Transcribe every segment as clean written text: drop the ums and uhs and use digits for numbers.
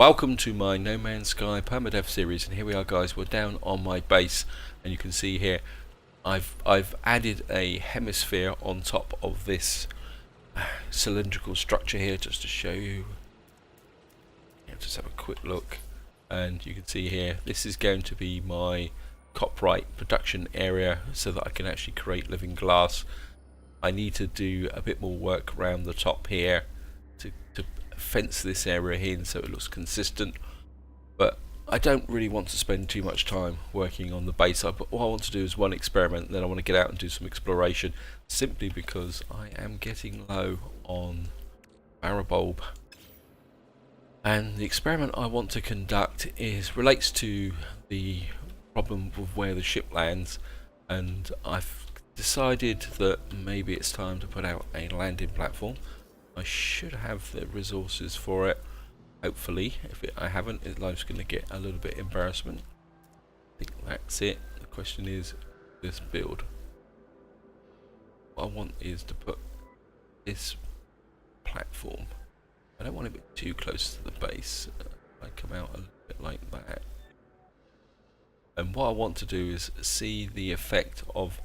Welcome to my No Man's Sky Permadeath series, and here we are, guys. We're down on my base, and you can see here I've added a hemisphere on top of this cylindrical structure here, just to show you. Just have a quick look, and you can see here this is going to be my copyright production area, so that I can actually create living glass. I need to do a bit more work around the top here to fence this area in so it looks consistent, but I don't really want to spend too much time working on the base. All I want to do is one experiment, and then I want to get out and do some exploration, simply because I am getting low on barrel and the experiment I want to conduct relates to the problem of where the ship lands, and I've decided that maybe it's time to put out a landing platform. I should have the resources for it, hopefully. If I haven't, life's going to get a little bit embarrassment. I think that's it. The question is this build. What I want is to put this platform. I don't want it to be too close to the base. I come out a little bit like that. And what I want to do is see the effect of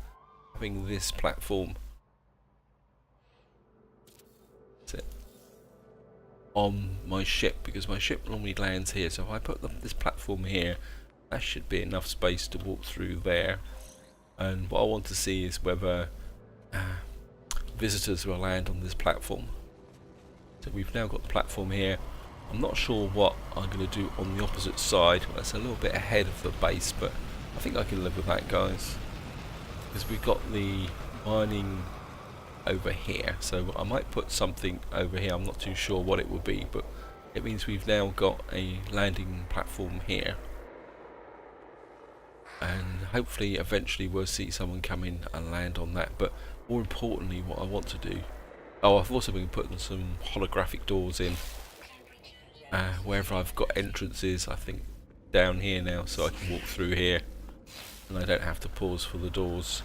having this platform on my ship, because my ship normally lands here. So if I put this platform here, that should be enough space to walk through there. And what I want to see is whether visitors will land on this platform. So we've now got the platform here. I'm not sure what I'm going to do on the opposite side. That's a little bit ahead of the base, but I think I can live with that, guys, because we've got the mining over here. So I might put something over here. I'm not too sure what it will be, but it means we've now got a landing platform here, and hopefully eventually we'll see someone come in and land on that. But more importantly, what I want to do, I've also been putting some holographic doors in wherever I've got entrances. I think down here now, so I can walk through here and I don't have to pause for the doors.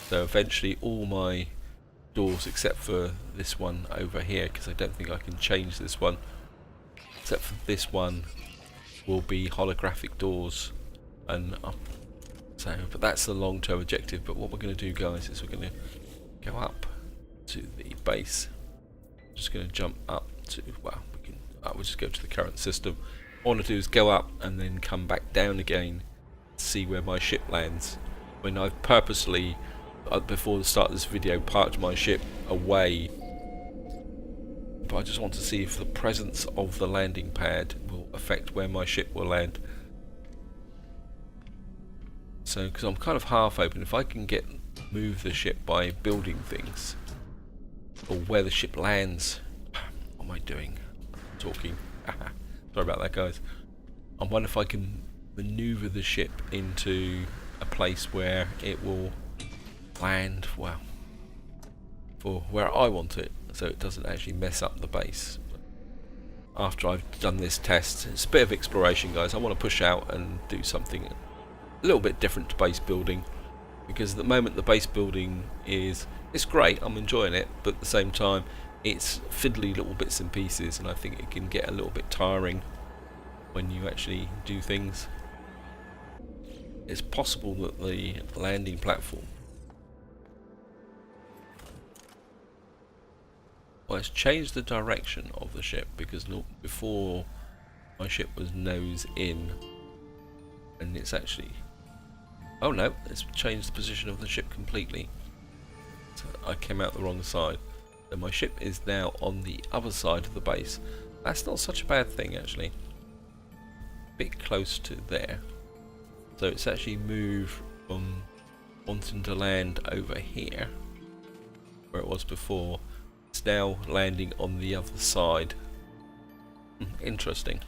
So eventually all my doors, except for this one over here, because I don't think I can change this one, except for this one, will be holographic doors. And so, but that's the long-term objective. But what we're going to do, guys, is we're going to go up to the base. I'm just going to jump up to, well, we'll just go to the current system. All I want to do is go up and then come back down again, see where my ship lands. When I've purposely, before the start of this video, parked my ship away, but I just want to see if the presence of the landing pad will affect where my ship will land. So, because I'm kind of half open, if I can move the ship by building things, or where the ship lands. What am I doing? Talking. Sorry about that, guys. I wonder if I can maneuver the ship into a place where it will land, well, for where I want it, so it doesn't actually mess up the base. After I've done this test, it's a bit of exploration, guys. I want to push out and do something a little bit different to base building, because at the moment the base building it's great, I'm enjoying it, but at the same time it's fiddly little bits and pieces, and I think it can get a little bit tiring when you actually do things. It's possible that the landing platform, well, it's changed the direction of the ship, because before my ship was nose in, and it's actually, oh no, it's changed the position of the ship completely. So I came out the wrong side. So my ship is now on the other side of the base. That's not such a bad thing, actually. A bit close to there. So it's actually moved from wanting to land over here, where it was before. It's now landing on the other side. Interesting.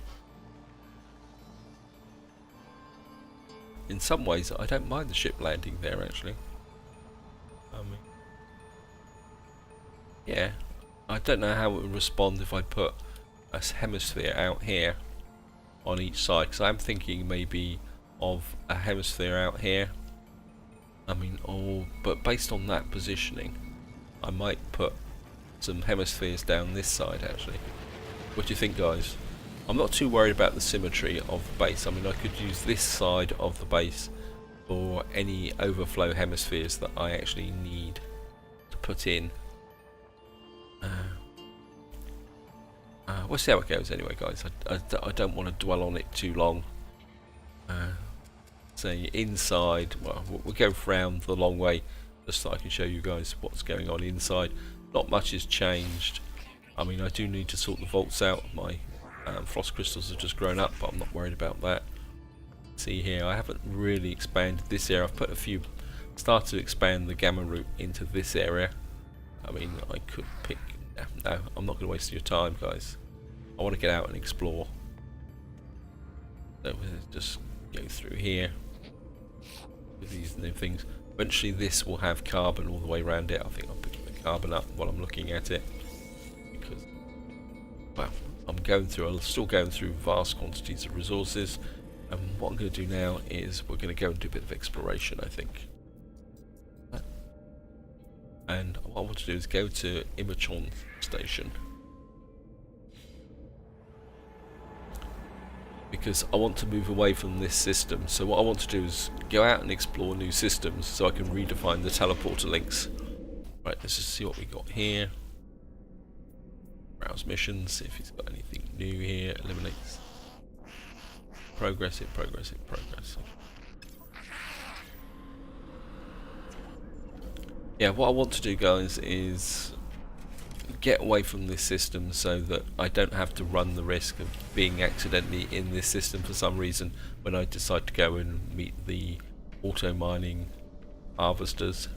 In some ways, I don't mind the ship landing there, actually. Yeah, I don't know how it would respond if I put a hemisphere out here on each side, because I'm thinking maybe of a hemisphere out here. But based on that positioning, I might put some hemispheres down this side, actually. What do you think, guys? I'm not too worried about the symmetry of the base. I mean, I could use this side of the base for any overflow hemispheres that I actually need to put in. We'll see how it goes anyway, guys. I don't want to dwell on it too long. Say inside, well, we'll go round the long way just so I can show you guys what's going on inside. Not much has changed. I mean, I do need to sort the vaults out. My frost crystals have just grown up, but I'm not worried about that. See here, I haven't really expanded this area. I've put a few, started to expand the gamma root into this area. I mean, I could pick, no, I'm not going to waste your time, guys. I want to get out and explore. So we'll just go through here with these new things. Eventually this will have carbon all the way around it. I think I'll pick the carbon up while I'm looking at it, because, well, I'm still going through vast quantities of resources, and what I'm going to do now is we're going to go and do a bit of exploration, I think. And what I want to do is go to Imachon Station, because I want to move away from this system. So what I want to do is go out and explore new systems so I can redefine the teleporter links. Right, let's just see what we got here. Browse missions, see if he's got anything new here. Eliminates. Progress it, progress it, progress it. Yeah, what I want to do, guys, is get away from this system so that I don't have to run the risk of being accidentally in this system for some reason when I decide to go and meet the auto mining harvesters.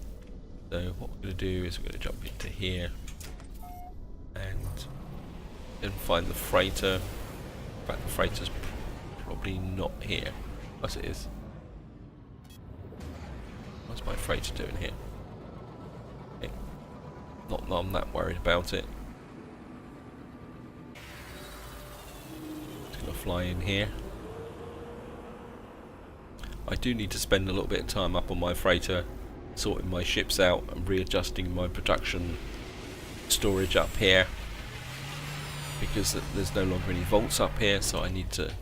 So what we're going to do is we're going to jump into here and then find the freighter. In fact, the freighter's probably not here. Yes, it is. What's my freighter doing here? Okay. Not that I'm that worried about it. Just going to fly in here. I do need to spend a little bit of time up on my freighter, sorting my ships out and readjusting my production storage up here, because there's no longer any vaults up here, so I need to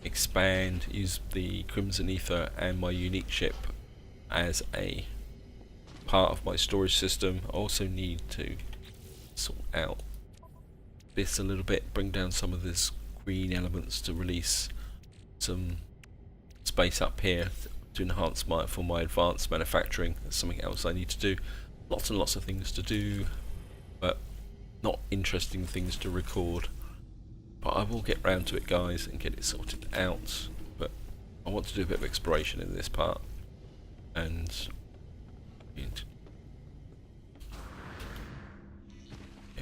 expand, use the Crimson Ether and my unique ship as a part of my storage system. I also need to sort out this a little bit, bring down some of this green elements to release some space up here to enhance my advanced manufacturing. There's something else I need to do. Lots and lots of things to do, but not interesting things to record. But I will get round to it, guys, and get it sorted out. But I want to do a bit of exploration in this part, and go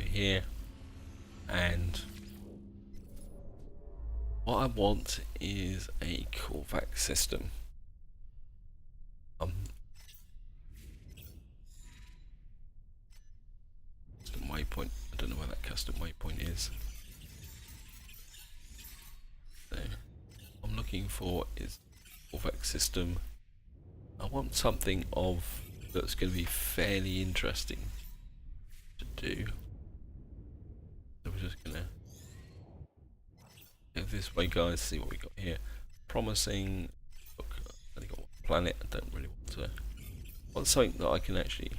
here, and what I want is a Korvax system. Custom waypoint. I don't know where that custom waypoint is. So, what I'm looking for is a Korvax system. I want something that's going to be fairly interesting to do. So we're just going to go this way, guys, see what we got here. Promising. Look, I've only got one planet. I don't really want something that I can actually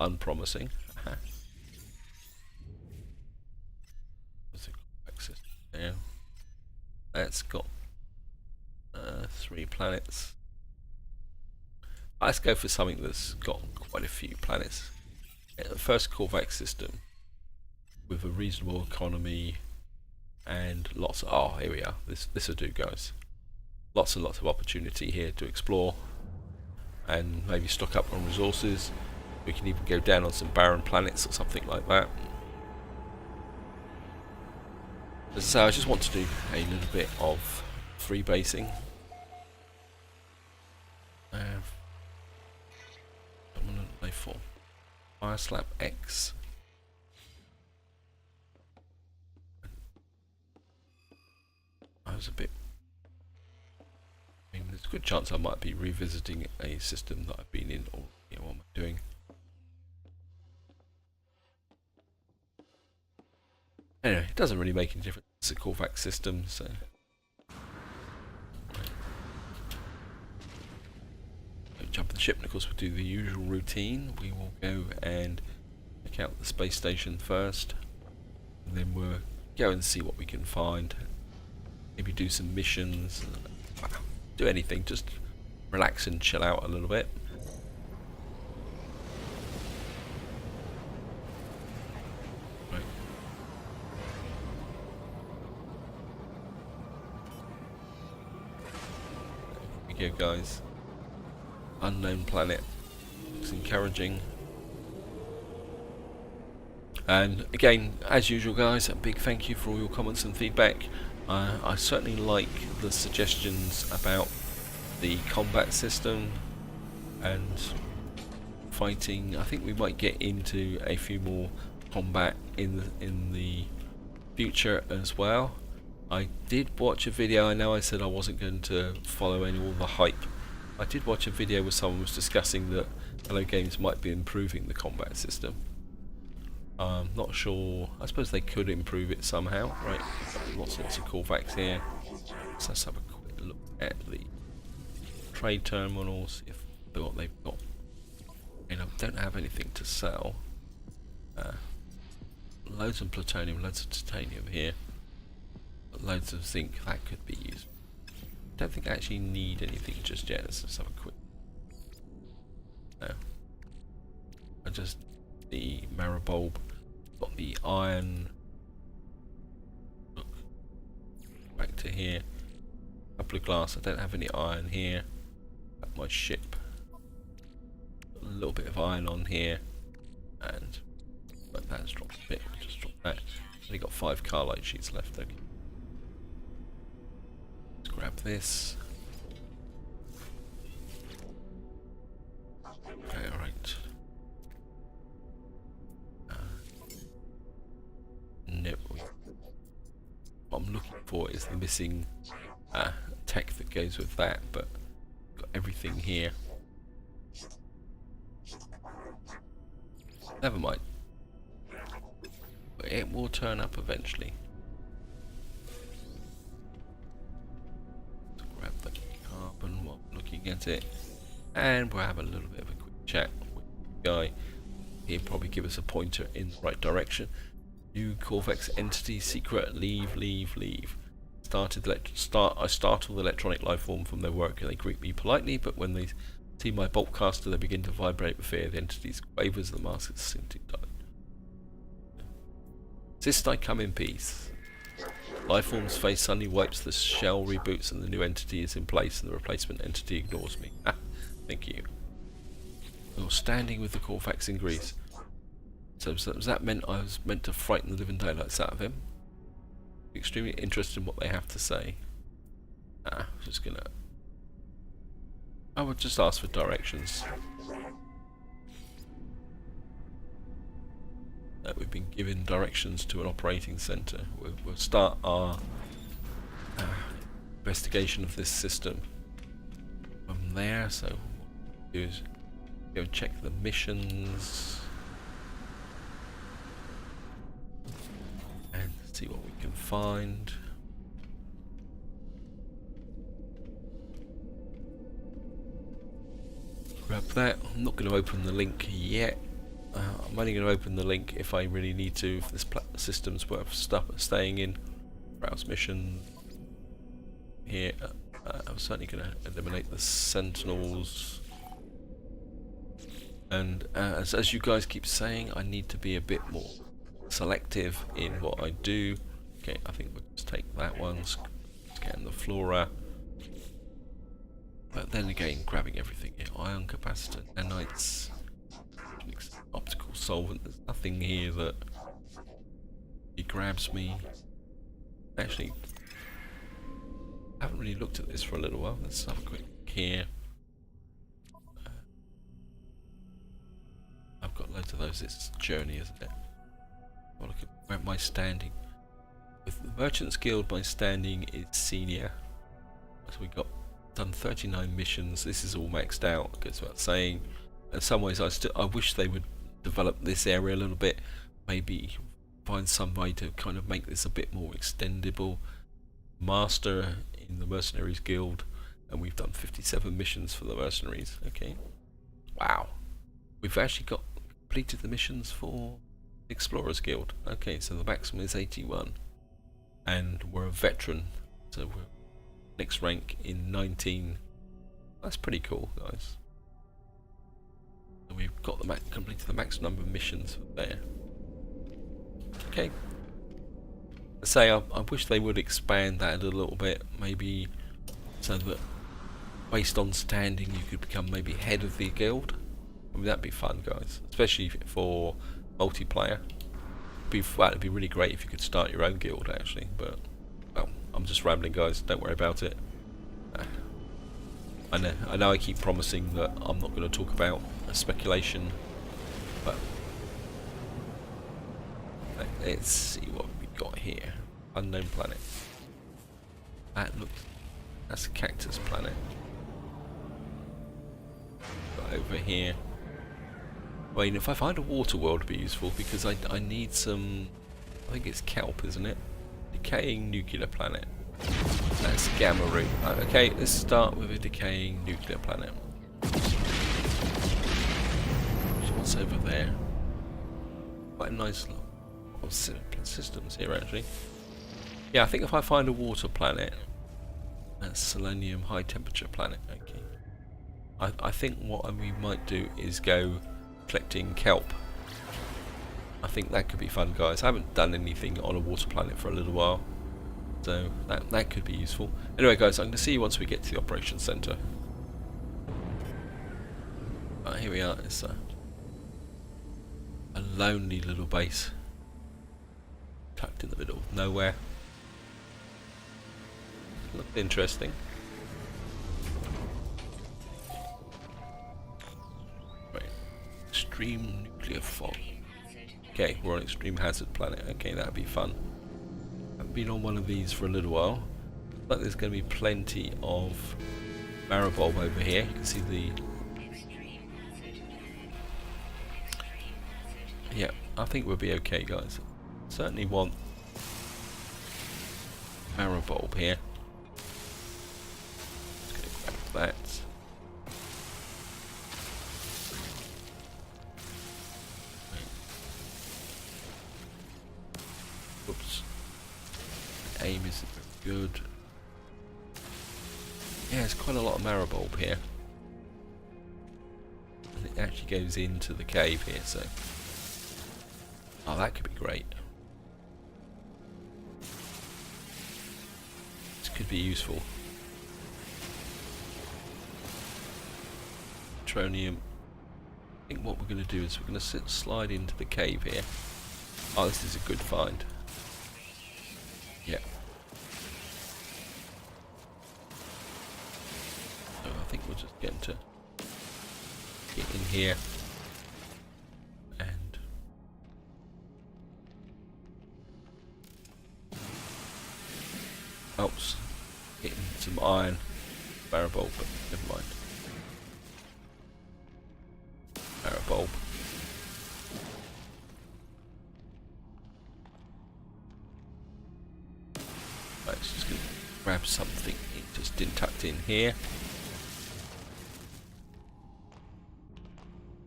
unpromising. There's a Korvax system there. That's got 3 planets. Let's go for something that's got quite a few planets. The first Korvax system with a reasonable economy and lots of, oh, here we are. This will do, guys. Lots and lots of opportunity here to explore and maybe stock up on resources. We can even go down on some barren planets or something like that. So I just want to do a little bit of freebasing. For Fire Slap X. I was a bit. I mean, there's a good chance I might be revisiting a system that I've been in, or what am I doing? Anyway, it doesn't really make any difference. it's a Corvax system, so jump the ship, and of course we'll do the usual routine. We will go and check out the space station first, and then we'll go and see what we can find. Maybe do some missions, do anything, just relax and chill out a little bit. Right. There we go, guys. Unknown planet. Looks encouraging. And again, as usual, guys, a big thank you for all your comments and feedback. I certainly like the suggestions about the combat system and fighting. I think we might get into a few more combat in the future as well. I did watch a video. I know I said I wasn't going to follow all the hype. I did watch a video where someone was discussing that Hello Games might be improving the combat system. Not sure. I suppose they could improve it somehow, right? Lots of Corvax here. So let's have a quick look at the trade terminals, if what they've got. And I don't have anything to sell. Loads of plutonium, loads of titanium here. But loads of zinc, that could be used. Don't think I actually need anything just yet. Let's just have a quick. No. I just the marabulb. Got the iron. Look. Back to here. Couple of glass. I don't have any iron here. At my ship. A little bit of iron on here. And but that's dropped a bit. Just drop that. Only got 5 carlite sheets left. Okay. Let's grab this. Okay, alright. No. What I'm looking for is the missing tech that goes with that, but got everything here. Never mind. But it will turn up eventually. Let's grab the carbon while looking at it, and we'll have a little bit of a quick chat with the guy. He'll probably give us a pointer in the right direction. New Corvax entity secret. Leave. I startle the electronic life form from their work, and they greet me politely, but when they see my bolt caster, they begin to vibrate with fear. The entity wavers, the mask is sinking down. Insist I come in peace. Lifeform's face suddenly wipes, the shell reboots, and the new entity is in place, and the replacement entity ignores me. Thank you. Oh, standing with the Corvax in Greece. So does that mean I was meant to frighten the living daylights out of him? Extremely interested in what they have to say. Just gonna... I would just ask for directions. We've been given directions to an operating centre. We'll start our investigation of this system from there. So what we'll do is go and check the missions and see what we can find. Grab that. I'm not going to open the link yet. I'm only going to open the link if I really need to, if this system's worth staying in. Browse mission. Here, I'm certainly going to eliminate the Sentinels. And as you guys keep saying, I need to be a bit more selective in what I do. Okay, I think we'll just take that one. Scan the flora. But then again, grabbing everything here. Ion capacitor, nanites, optical solvent. There's nothing here that he grabs me. Actually, I haven't really looked at this for a little while. Let's have a quick look here. I've got loads of those. It's Journey, isn't it? Well, look at where am I standing? With the Merchants Guild, my standing is senior. So we got done 39 missions. This is all maxed out. Goes without saying. In some ways, I wish they would develop this area a little bit. Maybe find some way to kind of make this a bit more extendable. Master in the Mercenaries Guild, and we've done 57 missions for the Mercenaries. Okay, wow, we've actually completed the missions for Explorers Guild. Okay, so the maximum is 81, and we're a veteran, so we're next rank in 19. That's pretty cool, guys. So we've got the completed the max number of missions there. Okay. I say I wish they would expand that a little bit, maybe so that based on standing you could become maybe head of the guild. I mean, that'd be fun, guys, especially for multiplayer. It'd be really great if you could start your own guild actually, but well, I'm just rambling, guys, don't worry about it. I know I keep promising that I'm not going to talk about speculation, but let's see what we've got here. Unknown planet. That's a cactus planet. But over here, I mean, if I find a water world, it'd be useful because I need some. I think it's kelp, isn't it? Decaying nuclear planet. That's gamma root. Okay, let's start with a decaying nuclear planet. What's over there? Quite a nice little systems here, actually. Yeah, I think if I find a water planet, that's selenium high temperature planet. Okay. I think what we might do is go collecting kelp. I think that could be fun, guys. I haven't done anything on a water planet for a little while, so that could be useful. Anyway, guys, I'm going to see you once we get to the operations center. Right, here we are. It's a lonely little base tucked in the middle of nowhere. Looked interesting. Right. Extreme nuclear fog. Okay, we're on extreme hazard planet. Okay, that'd be fun. I've been on one of these for a little while, but there's going to be plenty of maribulb over here. You can see the. Yeah, I think we'll be okay, guys. Certainly want maribulb here. Just gonna grab that. Oops. Aim isn't very good. Yeah, there's quite a lot of maribulb here. And it actually goes into the cave here, so. Oh, that could be great. This could be useful. Petroleum. I think what we're going to do is we're going to slide into the cave here. Oh, this is a good find. Yeah. So I think we'll just get in here. Oops, hitting some iron maribulb, but never mind. Maribulb. Right, so just gonna grab something just tucked in here.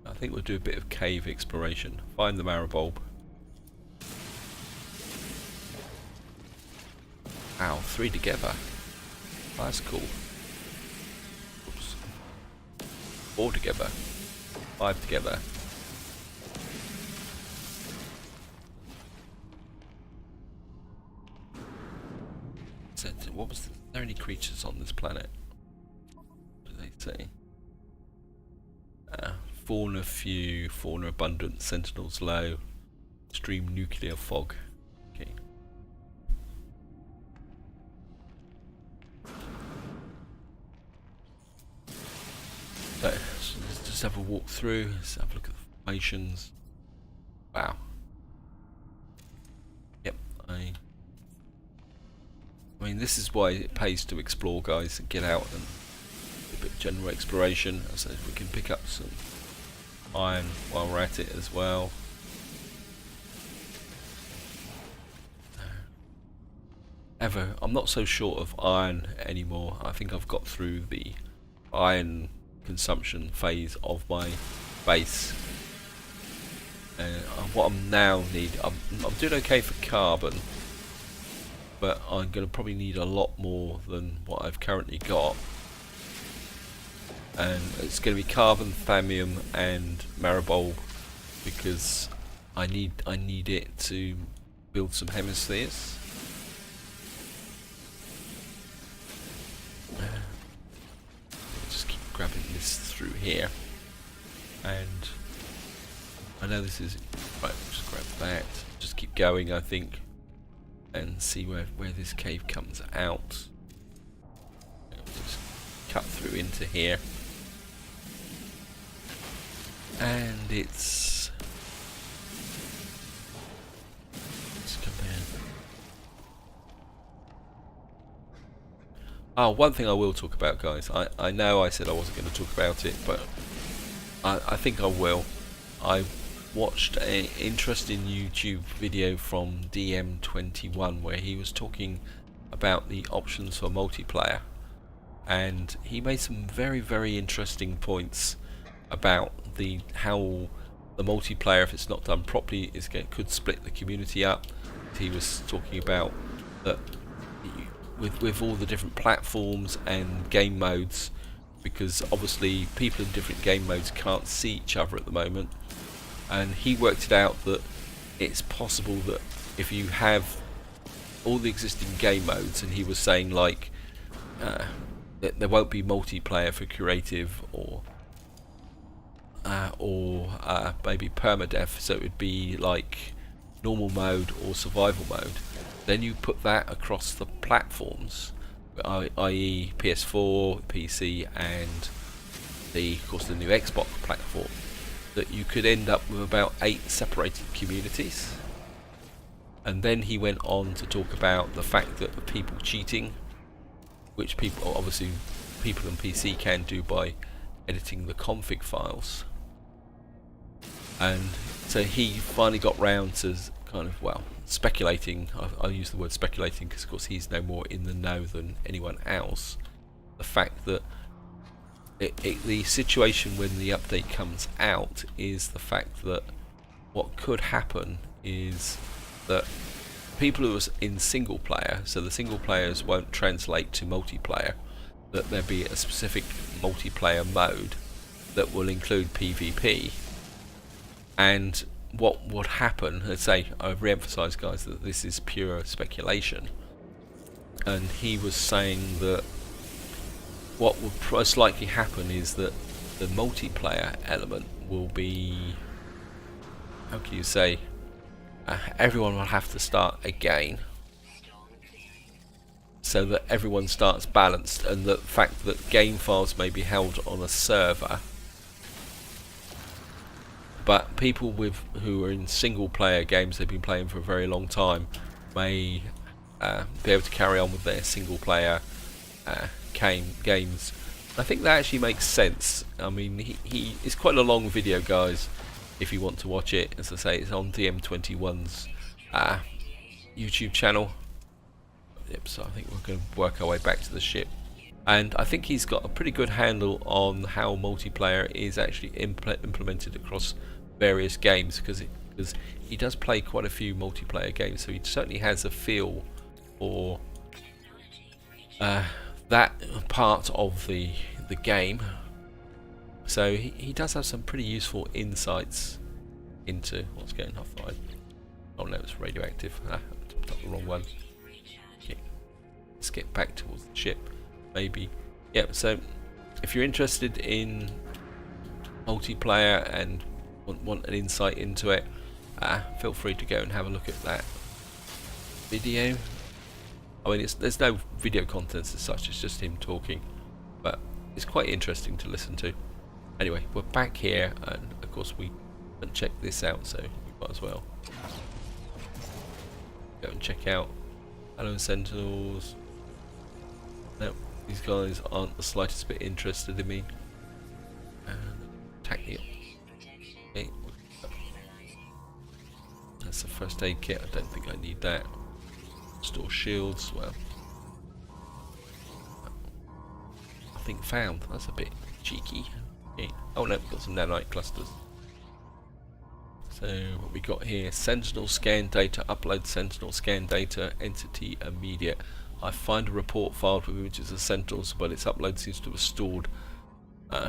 I think we'll do a bit of cave exploration. Find the maribulb. Wow, 3 together. Oh, that's cool. Oops. 4 together. 5 together. What was? Are there any creatures on this planet? What do they say? Fauna few, fauna abundant, sentinels low, extreme nuclear fog. Okay. So let's just have a walk through, let's have a look at the formations. Wow. Yep, I mean, this is why it pays to explore, guys, and get out and do a bit of general exploration. So we can pick up some iron while we're at it as well. I'm not so short of iron anymore. I think I've got through the iron consumption phase of my base. What I'm now I'm doing okay for carbon, but I'm going to probably need a lot more than what I've currently got. And it's going to be carbon, thallium, and maribol, because I need it to build some hemispheres. Just keep grabbing this through here, and I know this is right. Just grab that. Just keep going, I think, and see where this cave comes out. Just cut through into here, and it's come in. Oh, one thing I will talk about, guys. I know I said I wasn't going to talk about it, but I think I will. I watched an interesting YouTube video from DM21 where he was talking about the options for multiplayer, and he made some very interesting points about how the multiplayer, if it's not done properly, could split the community up. He was talking about that with all the different platforms and game modes, because obviously people in different game modes can't see each other at the moment, and he worked it out that it's possible that if you have all the existing game modes, and he was saying like that there won't be multiplayer for creative or maybe permadeath, so it would be like normal mode or survival mode. Then you put that across the platforms, i.e. PS4, PC, and of course the new Xbox platform, that you could end up with about 8 separated communities. And then he went on to talk about the fact that the people cheating, which people on PC can do by editing the config files. And so he finally got round to kind of, well, speculating. I'll use the word speculating because of course he's no more in the know than anyone else. The fact that the situation when the update comes out is the fact that what could happen is that people who are in single player, so the single players won't translate to multiplayer, that there'll be a specific multiplayer mode that will include PvP. And what would happen, let's say, I re-emphasise, guys, that this is pure speculation, and he was saying that what would most likely happen is that the multiplayer element will be, how can you say, everyone will have to start again, so that everyone starts balanced, and the fact that game files may be held on a server, but people who are in single player games they've been playing for a very long time may be able to carry on with their single player games. I think that actually makes sense. I mean, it's quite a long video, guys, if you want to watch it. As I say, it's on DM21's YouTube channel. Yep, so I think we're going to work our way back to the ship, and I think he's got a pretty good handle on how multiplayer is actually implemented across various games, because he does play quite a few multiplayer games, so he certainly has a feel for that part of the game. So he does have some pretty useful insights into what's going on. Oh no, it's radioactive. I took the wrong one. Okay. Let's get back towards the ship, maybe. Yeah, so if you're interested in multiplayer and want an insight into it, feel free to go and have a look at that video. I mean, there's no video content as such, it's just him talking, but it's quite interesting to listen to. Anyway, we're back here, and of course we haven't checked this out, so we might as well go and check out. Hello, Sentinels. No, these guys aren't the slightest bit interested in me. And attack you. Okay. That's the first aid kit. I don't think I need that. Store shields. Well, I think found. That's a bit cheeky. Okay. Oh no, we've got some nanite clusters. So what we got here: Sentinel scan data. Upload Sentinel scan data. Entity immediate. I find a report filed with images of Sentinels, but its upload seems to have stored.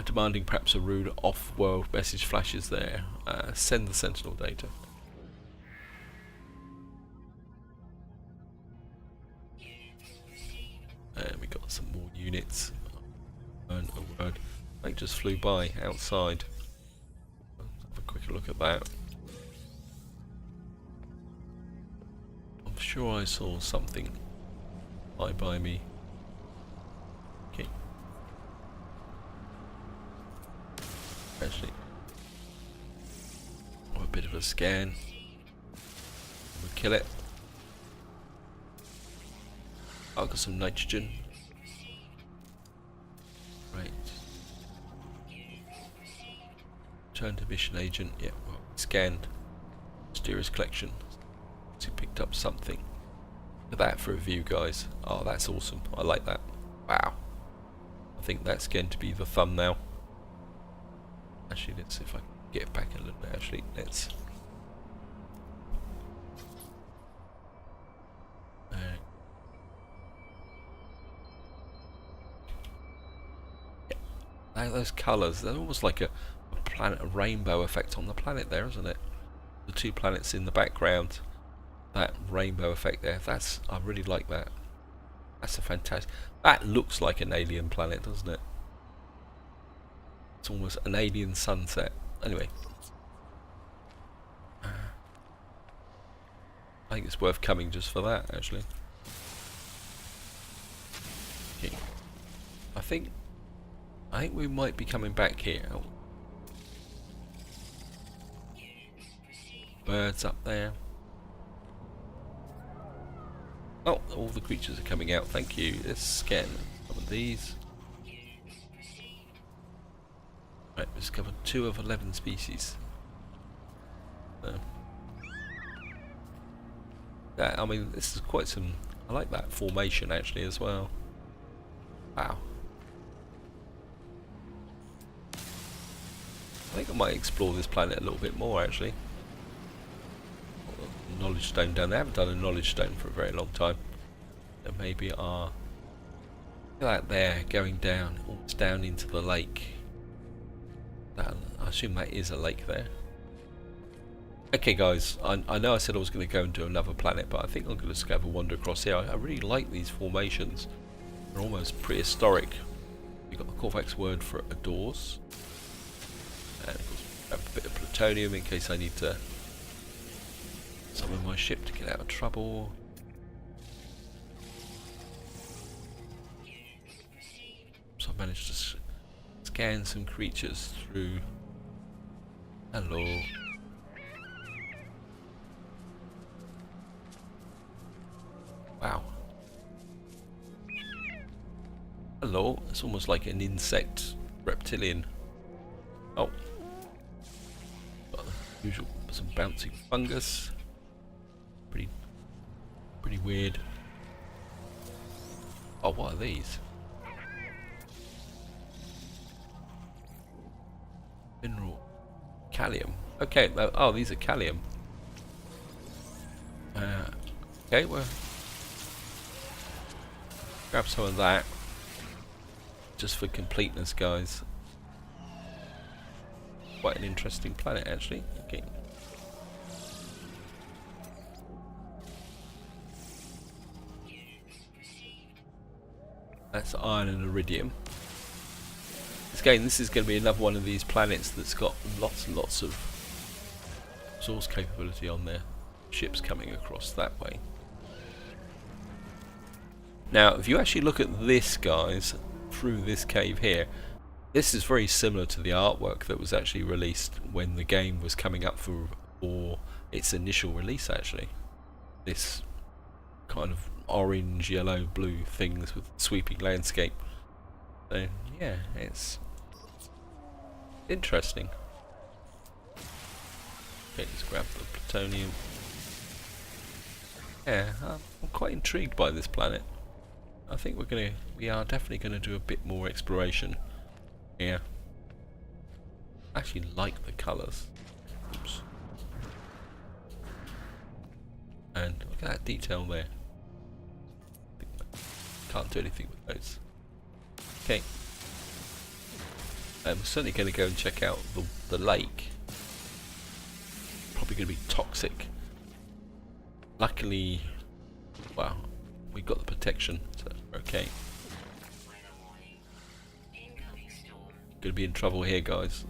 Demanding perhaps a rude off-world message flashes there. Send the Sentinel data. And we got some more units. And a word. They just flew by outside. Let's have a quick look at that. I'm sure I saw something fly by me. Okay. Actually, a bit of a scan. We'll kill it. I've got some nitrogen. Right. Turn to mission agent. Yeah, well, scanned. Mysterious collection. So we picked up something. Look at that for a view, guys. Oh, that's awesome. I like that. Wow. I think that's going to be the thumbnail. Actually, let's see if I can get it back a little bit. Actually, let's. Those colours, they're almost like a planet, a rainbow effect on the planet there, isn't it? The two planets in the background, that rainbow effect there, I really like that. That's a fantastic, that looks like an alien planet, doesn't it? It's almost an alien sunset. Anyway, I think it's worth coming just for that, actually. Okay. I think we might be coming back here. Oh. Birds up there. Oh, all the creatures are coming out. Thank you. Let's scan some of these. Right, we've discovered 2 of 11 species. That, I mean, this is quite some. I like that formation actually as well. Wow. I think I might explore this planet a little bit more actually. Knowledge stone down there. I haven't done a knowledge stone for a very long time. There maybe are. Look at that there, going down, almost down into the lake. That, I assume that is a lake there. Okay guys, I know I said I was going to go and do another planet, but I think I'm going to just have a wander across here. I really like these formations. They're almost prehistoric. You've got the Corvax word for adores. And of course, have a bit of plutonium in case I need to summon my ship to get out of trouble. So I managed to scan some creatures through. Hello. Wow. Hello. It's almost like an insect reptilian. Oh. Got the usual, some bouncing fungus. Pretty weird. Oh, what are these? Mineral. Calcium. Okay, oh, these are calcium. Okay, well, grab some of that. Just for completeness, guys. Quite an interesting planet, actually. Okay. That's iron and iridium. Again, this is going to be another one of these planets that's got lots and lots of source capability on their ships coming across that way. Now, if you actually look at this, guys, through this cave here, this is very similar to the artwork that was actually released when the game was coming up for its initial release, actually. This kind of orange, yellow, blue things with sweeping landscape. So, yeah, it's interesting. Okay, let's grab the plutonium. Yeah, I'm quite intrigued by this planet. I think we are definitely gonna do a bit more exploration here. I actually like the colours. Oops. And look at that detail there. Can't do anything with those. Okay. I'm certainly going to go and check out the lake. Probably going to be toxic. Luckily, well, we've got the protection, so okay. Going to be in trouble here, guys.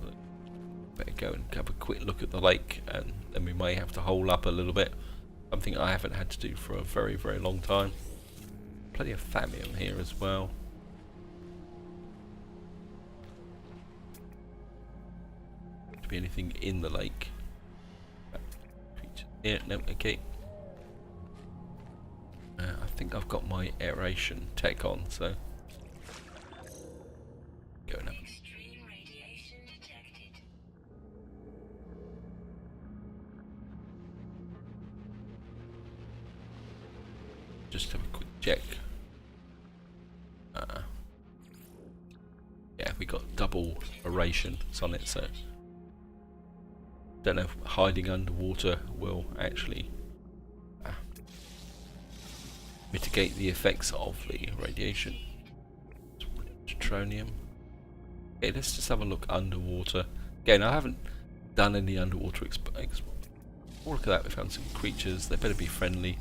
Better go and have a quick look at the lake, and then we may have to hole up a little bit. Something I haven't had to do for a very, very long time. Plenty of thallium here as well. To be anything in the lake? Yeah, no, okay. I think I've got my aeration tech on, so go and have Extreme radiation detected. just have a quick check. Yeah, we got double aeration on it, so don't know if hiding underwater will actually mitigate the effects of the radiation. Neutronium. Okay, let's just have a look underwater. Again, I haven't done any underwater look at that, we found some creatures. They better be friendly.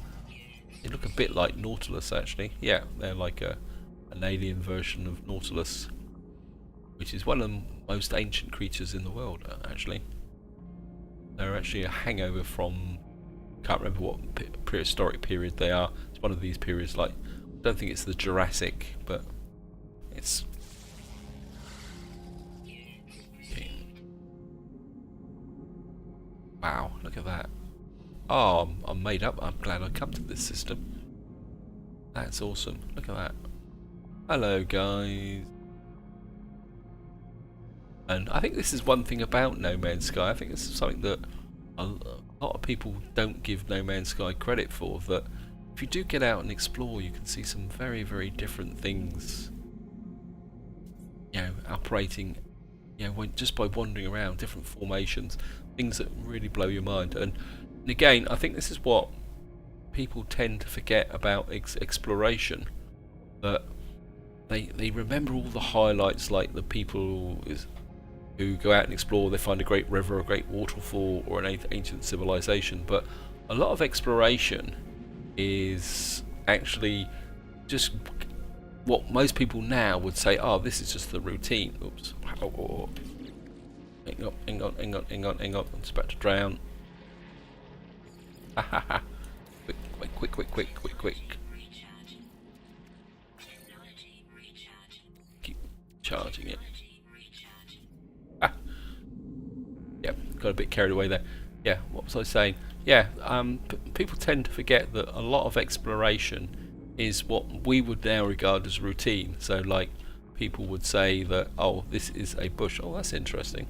They look a bit like Nautilus, actually. Yeah, they're like an alien version of Nautilus, which is one of the most ancient creatures in the world, actually. They're actually a hangover from, can't remember what prehistoric period they are. It's one of these periods, like, I don't think it's the Jurassic, but it's... Okay. Wow, look at that. Oh, I'm made up. I'm glad I come to this system. That's awesome. Look at that. Hello, guys. And I think this is one thing about No Man's Sky. I think this is something that a lot of people don't give No Man's Sky credit for. That if you do get out and explore, you can see some very, very different things. You know, operating. You know, just by wandering around, different formations, things that really blow your mind. And again, I think this is what people tend to forget about exploration. That they remember all the highlights, like the people who go out and explore, they find a great river, a great waterfall, or an ancient civilization. But a lot of exploration is actually just what most people now would say, oh, this is just the routine. Oops. Oh. Hang on. I'm just about to drown. Quick. Keep charging it. Yeah, got a bit carried away there. Yeah, what was I saying? Yeah, people tend to forget that a lot of exploration is what we would now regard as routine. So, like, people would say that, oh, this is a bush. Oh, that's interesting.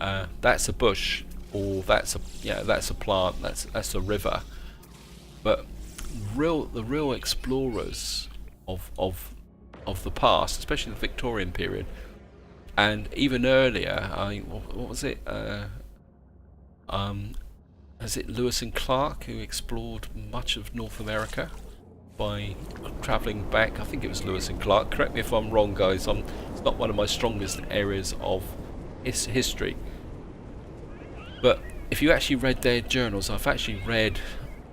That's a bush, or that's a plant. That's a river. But the real explorers of the past, especially the Victorian period, and even earlier, what was it? Is it Lewis and Clark who explored much of North America by travelling back? I think it was Lewis and Clark. Correct me if I'm wrong, guys. It's not one of my strongest areas of history. But if you actually read their journals, I've actually read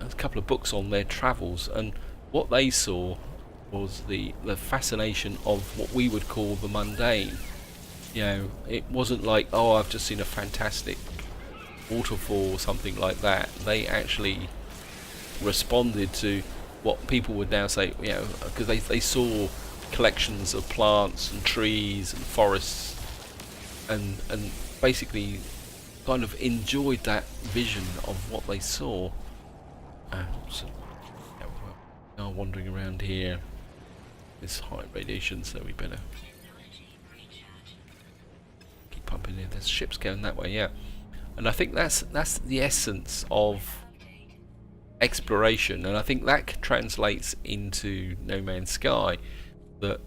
a couple of books on their travels, and what they saw was the fascination of what we would call the mundane. You know, it wasn't like, oh, I've just seen a fantastic waterfall or something like that. They actually responded to what people would now say, you know, because they saw collections of plants and trees and forests, and basically kind of enjoyed that vision of what they saw. So, yeah, we are wandering around here. It's high radiation, so we better keep pumping in. There's ships going that way, yeah. And I think that's the essence of exploration, and I think that translates into No Man's Sky. That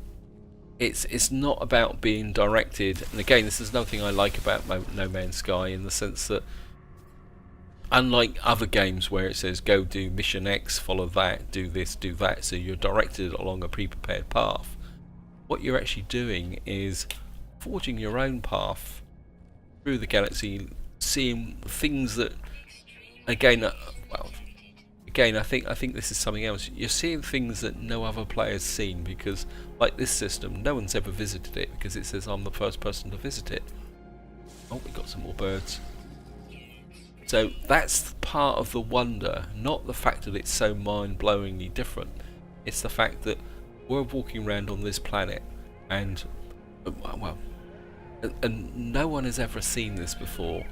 it's not about being directed, and again, this is another thing I like about No Man's Sky, in the sense that unlike other games where it says go do mission X, follow that, do this, do that, so you're directed along a pre-prepared path, what you're actually doing is forging your own path through the galaxy, seeing things that, again, I think this is something else. You're seeing things that no other player's seen, because like this system, no one's ever visited it, because it says I'm the first person to visit it. Oh, we got some more birds. So that's part of the wonder, not the fact that it's so mind-blowingly different. It's the fact that we're walking around on this planet, and well, and no one has ever seen this before.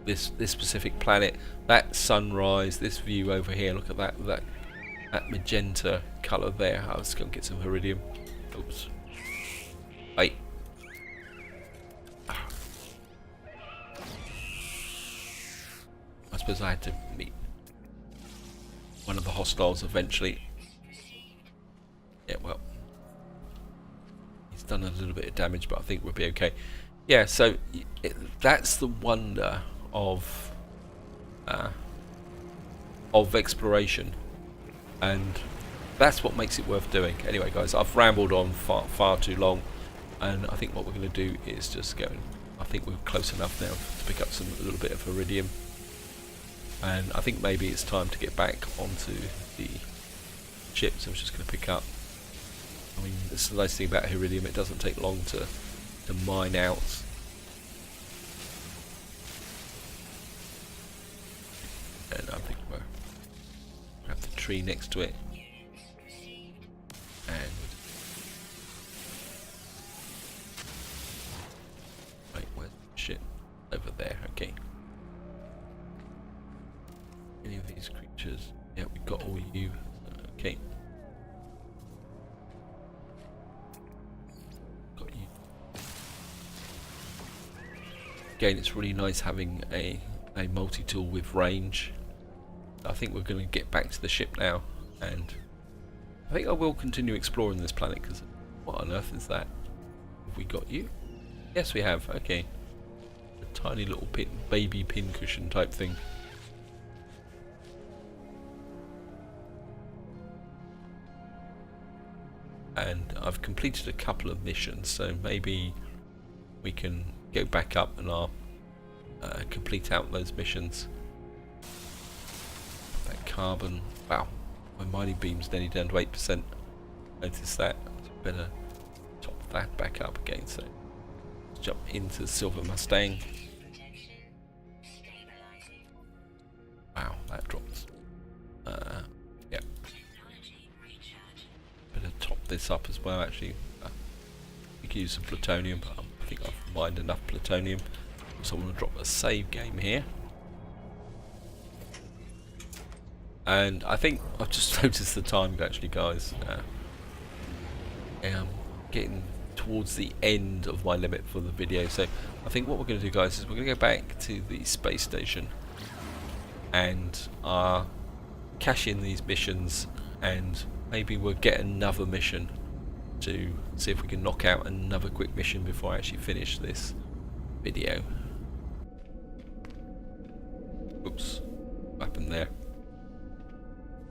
This specific planet, that sunrise, this view over here. Look at that magenta colour there. I was going to get some iridium. Oops. Wait. I suppose I had to meet one of the hostiles eventually. Yeah, well, he's done a little bit of damage, but I think we'll be okay. Yeah, so that's the wonder of exploration, and that's what makes it worth doing. Anyway, guys, I've rambled on far too long, and I think what we're going to do is just go. I think we're close enough now to pick up a little bit of iridium, and I think maybe it's time to get back onto the ship. So I'm just going to pick up. I mean, this is the nice thing about iridium; it doesn't take long to mine out. And I think we'll grab the tree next to it, and wait, where's the ship? Over there. Okay. Any of these creatures? Yeah, we've got all you. Okay. Got you. Again, it's really nice having a multi-tool with range. I think we're going to get back to the ship now, and I think I will continue exploring this planet, because what on earth is that? Have we got you? Yes, we have. Okay. A tiny little baby pincushion type thing. And I've completed a couple of missions, so maybe we can go back up and I'll complete out those missions. That carbon, wow, my mining beam's nearly down to 8%. Notice that. Better top that back up again. So let's jump into Silver Mustang. Wow, that drops. Yeah. Better top this up as well. Actually, we could use some plutonium, but I think I've mined enough plutonium. So I'm going to drop a save game here. And I think I've just noticed the time actually, guys. I'm getting towards the end of my limit for the video, so I think what we're going to do, guys, is we're going to go back to the space station and cash in these missions, and maybe we'll get another mission to see if we can knock out another quick mission before I actually finish this video. Oops, what happened there?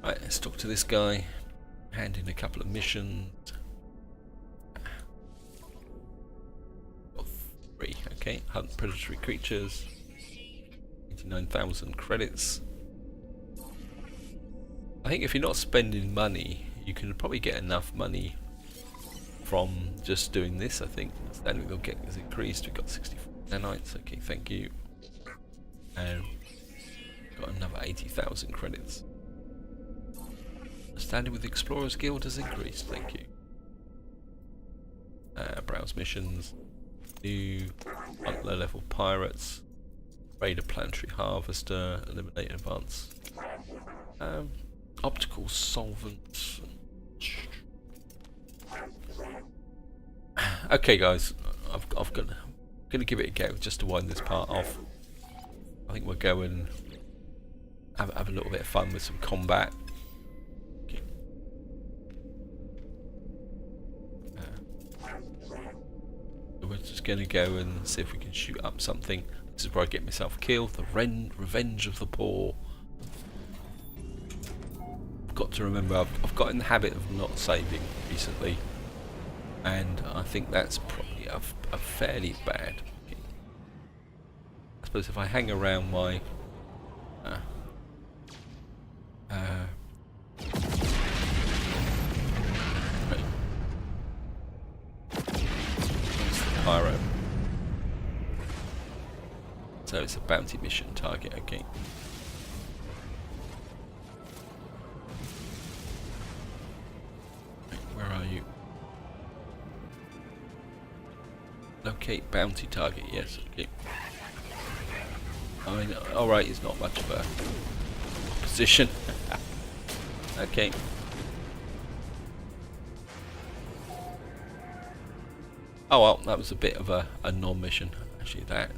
Right, let's talk to this guy, hand in a couple of missions. Got 3, okay. Hunt predatory creatures, 89,000 credits. I think if you're not spending money, you can probably get enough money from just doing this. I think standing they'll get is increased. We've got 64 nanites, okay, thank you. And got another 80,000 credits. Standing with the Explorers Guild has increased, thank you. Browse missions, new low level pirates, raid a planetary harvester, eliminate advance, optical solvents. Okay, guys, I'm gonna give it a go just to wind this part off. I think we're going have a little bit of fun with some combat. Okay. So we're just going to go and see if we can shoot up something. This is where I get myself killed. The revenge of the poor. I've got to remember, I've got in the habit of not saving recently, and I think that's probably a fairly bad. Okay. I suppose if I hang around my pyro. So it's a bounty mission target, okay. Right, where are you? Locate bounty target, yes, okay. I mean, alright, it's not much of a position. Okay. Oh well, that was a bit of a non-mission. Actually, that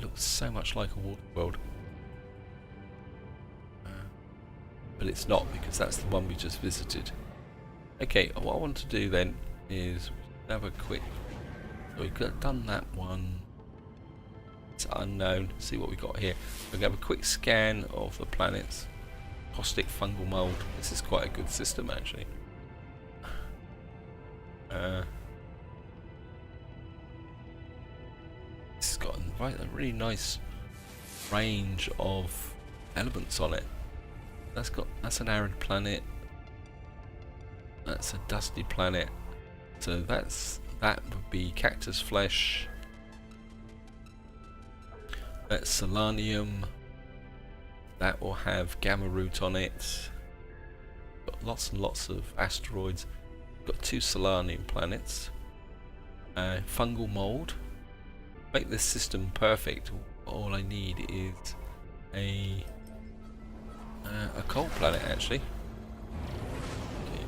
looks so much like a water world. But it's not, because that's the one we just visited. Okay, what I want to do then is have a quick... So we've done that one. It's unknown. See what we got here. We're going to have a quick scan of the planets. Caustic fungal mold. This is quite a good system, actually. This has got a really nice range of elements on it. That's an arid planet. That's a dusty planet. So that would be cactus flesh. That's selenium. That will have gamma root on it. Got lots and lots of asteroids. Got 2 selenium planets. Fungal mold. Make this system perfect. All I need is a cold planet, actually. Okay.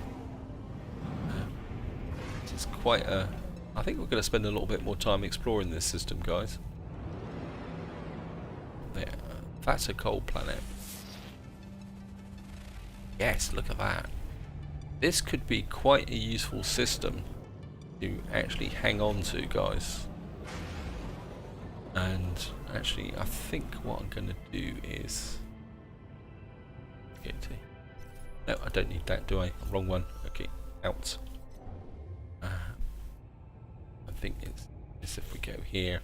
This is quite a... I think we're going to spend a little bit more time exploring this system, guys. There. That's a cold planet. Yes, look at that. This could be quite a useful system to actually hang on to, guys. And actually, I think what I'm going to do is... No, I don't need that, do I? Wrong one. Okay, out. I think it's this if we go here.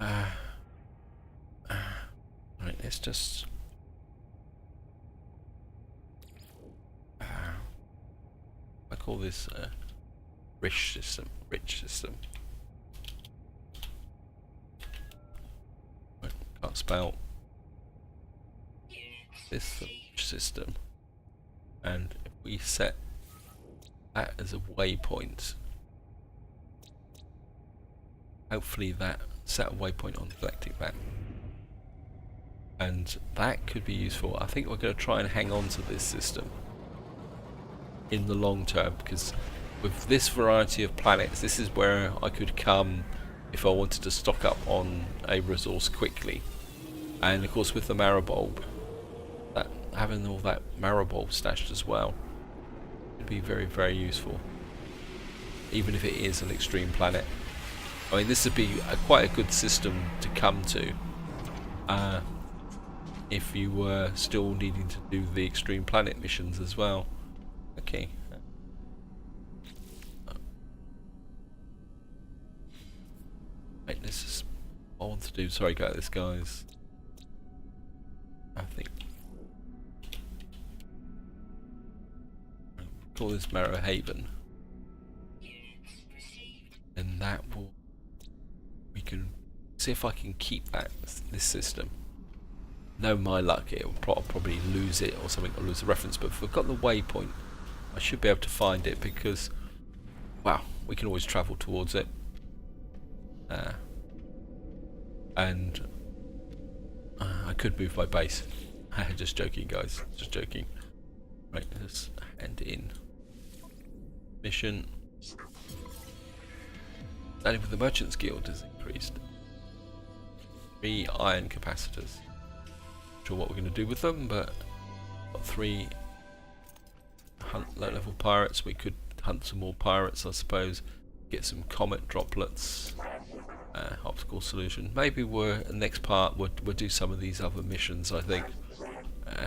Right, let's just... I call this rich system. Right, can't spell this system, and if we set that as a waypoint, hopefully that set a waypoint on the galactic map, and that could be useful. I think we're going to try and hang on to this system in the long term, because with this variety of planets, this is where I could come if I wanted to stock up on a resource quickly. And of course with the marrow bulb, having all that marrow bulb stashed as well would be very, very useful, even if it is an extreme planet. I mean, this would be quite a good system to come to if you were still needing to do the extreme planet missions as well. Okay. Right, this is what I want to do. Sorry about this, guys. I think call this Marrow Haven, and that will, we can see if I can keep this system. No, my luck, it will probably lose it or something, or lose the reference. But if we've got the waypoint, I should be able to find it, because, wow, we can always travel towards it. And I could move my base. Just joking, guys. Just joking. Right, let's hand in mission. Standing with the Merchants Guild has increased. 3 iron capacitors. sure what we're going to do with them, but got 3 low level pirates. We could hunt some more pirates, I suppose, get some comet droplets, optical solution. Maybe next part we'll do some of these other missions. I think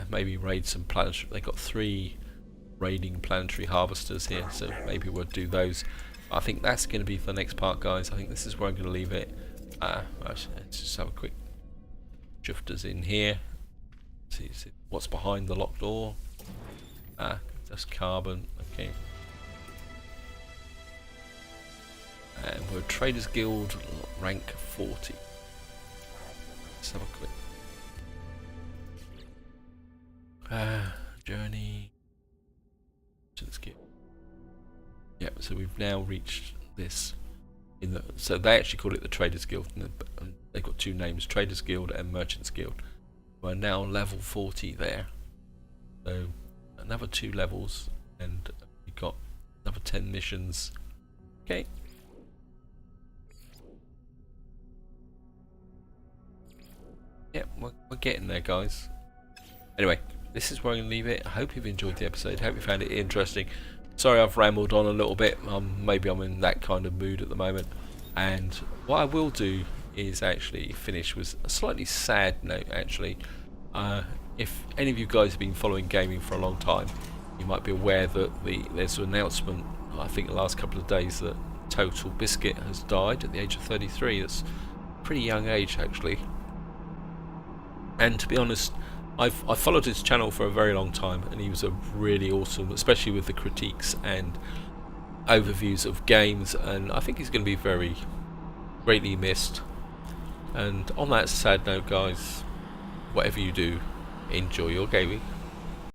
maybe raid some planetary. They got 3 raiding planetary harvesters here, so maybe we'll do those. I think that's going to be for the next part, guys. I think this is where I'm going to leave it. Let's just have a quick drifters in here. See what's behind the locked door. Just carbon. Okay. And we're Traders Guild rank 40. Let's have a quick journey. Let's get. Yep. So we've now reached this. So they actually call it the Traders Guild. And they've got 2 names: Traders Guild and Merchants Guild. We're now level 40 there. So another 2 levels, and we've got another 10 missions. Okay. Yep, we're getting there, guys. Anyway, this is where I'm going to leave it. I hope you've enjoyed the episode. Hope you found it interesting. Sorry I've rambled on a little bit. Maybe I'm in that kind of mood at the moment. And what I will do is actually finish with a slightly sad note, actually. If any of you guys have been following gaming for a long time, you might be aware that there's an announcement, I think the last couple of days, that Total Biscuit has died at the age of 33. That's a pretty young age, actually. And to be honest, I've followed his channel for a very long time, and he was a really awesome, especially with the critiques and overviews of games, and I think he's going to be very greatly missed. And on that sad note, guys, whatever you do, enjoy your gaming.